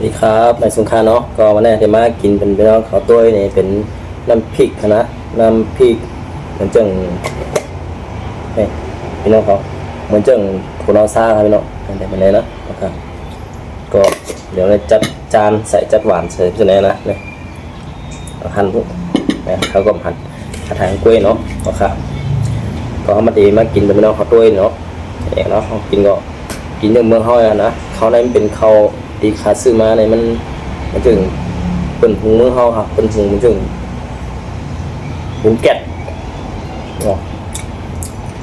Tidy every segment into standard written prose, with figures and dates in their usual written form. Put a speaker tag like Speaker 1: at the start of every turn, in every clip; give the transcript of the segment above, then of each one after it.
Speaker 1: ดีครับนายสงขลาเนาะก็วันนี้จะมากินเป็นพี่น้องข้าวต้วยนี่เป็นน้ำพริกนะน้ำพริกเหมือนจังนี่พี่น้องเขาเหมือนจังโคราซาครับพี่น้องเป็นไรนะครับก็เดี๋ยวเราจัดจานใส่จัดหวานใส่ที่ไหนนะเนี่ยหั่นพวกนะเขาก็หั่นกระถางกล้วยเนาะนะครับก็มาดีมากินเป็นพี่น้องข้าวต้วยเนาะเนี่ยเนาะกินก็กินอย่างเมืองห้อยนะเขาในมันเป็นเขาดีขาซื้อมาในมันถึงเป็นหุงมือเฮาครับเป็นหุงมันถึงหุงแก๊ส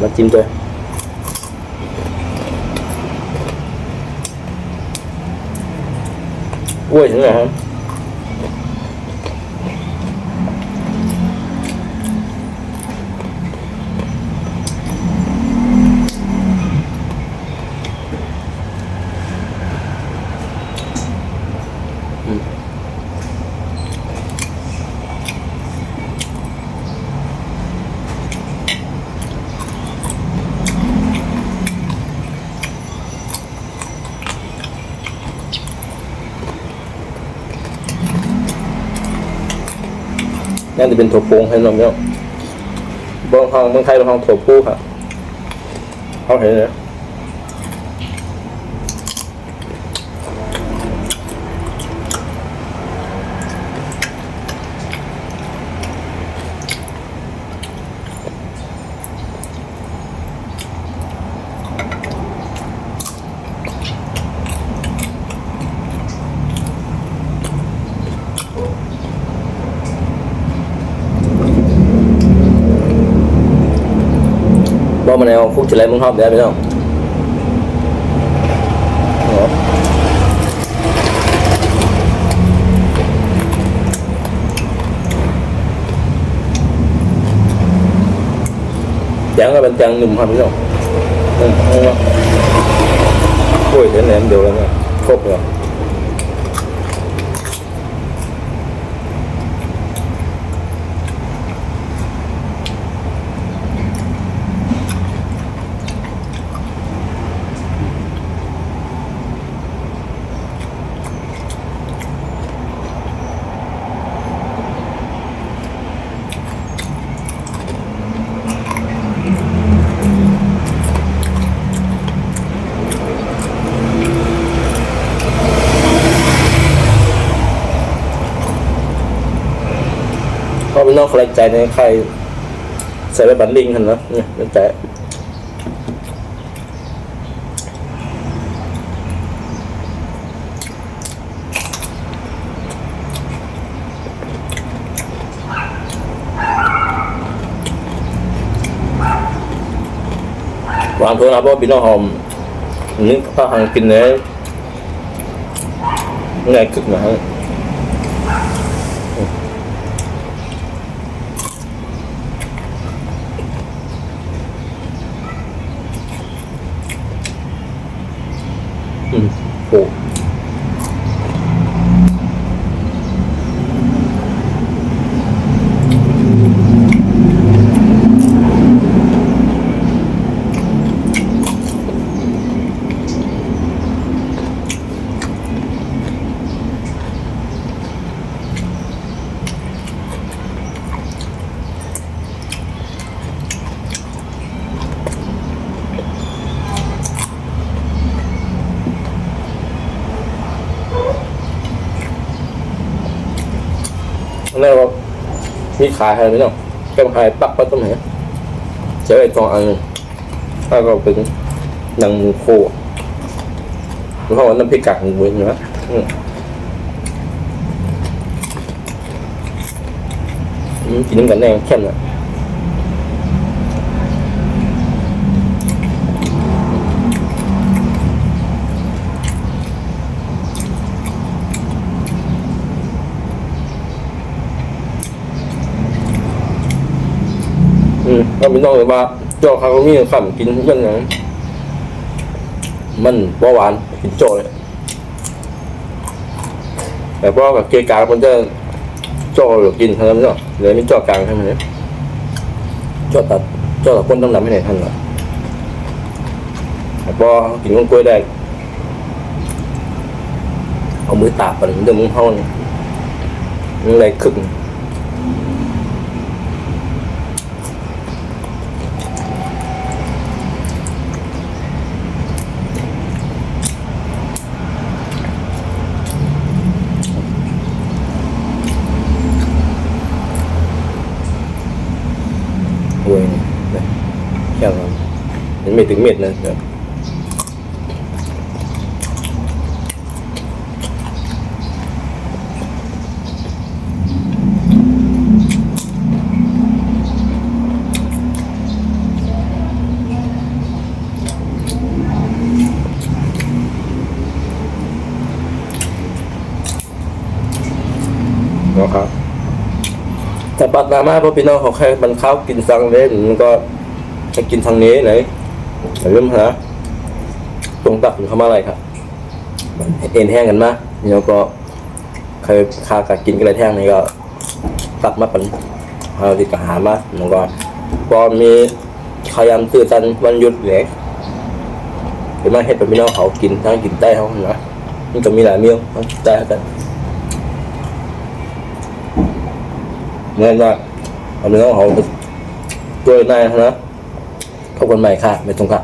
Speaker 1: มาจิ้มด้วยโอ้ยถึงไหนครับนั่นจะเป็นถั่วปูให้น้องเนี่ยบางห้องบางไทยบางห้องถั่วปูครับเขาเห็นเลยบ่มาในห้องฟุกจะไรมึงชอบได้ไหมน้องแจ้งก็เป็นแจ้งหนุ่มครับพี่น้องโอ้ยเดี๋ยวแหนมเดี๋ยวแล้วเนี่ยครบเลยเพราะพี่น้องใครใจในใครใส่ไปบันลิงกันนะเนี่ยเป็นใจวางเพื่อนครับเพราะพี่น้องหอมนึกข้าวหังกินเลยง่ายขึ้นนะฮะโอ้แล้วมีขายอะไรไหมเนาะแก้มขายปักไปตรงไหนเจอไอ้กองอันถ้าก็เป็นหนังหมูโคเพราะว่าน้ำพริกกากหมูเนื้อกินน้ำกันแน่แค่นั้นก็ไม่ต้องเลยว่าโจ้เขาก็มีขำกินยังไงมันหวานกินโจ้เลยแต่เพราะกับเกกามันจะโจ้หรือกินเท่านั้นเนาะเลยไม่โจ้กลางใช่ไหมโจ้ตัดก้นต้องนำให้ไหนท่านหรอแต่พอกินก้นกล้วยได้ เอามือตาบมันเดี๋ยวมึงห้องมึงอะไรขึงโอ้ยเนี่ยแค่นั้นมันไม่ถึงเม็ดนะเนี่ยนะครับแต่ปัดนามาเพราะพี่น้องเขาแค่มันข้าวกินซังเล่นมันก็ให้กินทางนี้ไหนเริ่มหาตรงตักถึงเข้ามาอะไรครับเอ็นแห้งกันมาแล้วก็เคยคากักินกันเลยแห้งนี่ก็ตักมาเป็นเอาดิกหามาแล้วก็พอมีขยันตื่นตันวันหยุดเล็กเดี๋ยวมาให้เป็นพี่น้องเขากินทั้งกินใต้เขานะมันจะมีหลายเมี่ยงทั้งใต้กันเมื่อว่าเอาพี่น้องเขาด้วยนายนะพบกันใหม่ค่ะไม่ตรงกับ